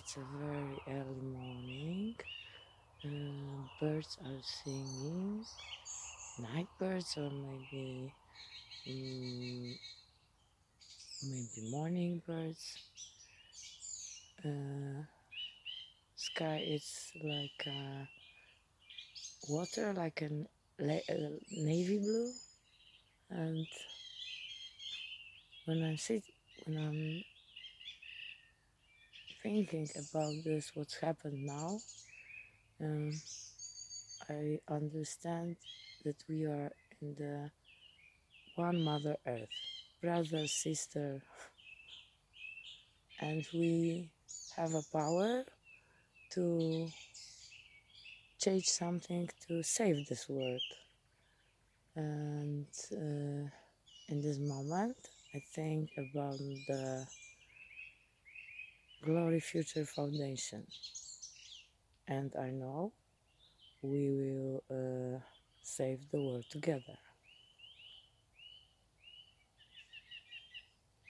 It's a very early morning. Birds are singing, night birds or maybe morning birds. Sky is like water, like navy blue. And when I'm thinking about this, what's happened now, um, I understand that we are in the one Mother Earth, brother, sister, and we have a power to change something to save this world. And in this moment, I think about the Glory Future Foundation, and I know we will save the world together.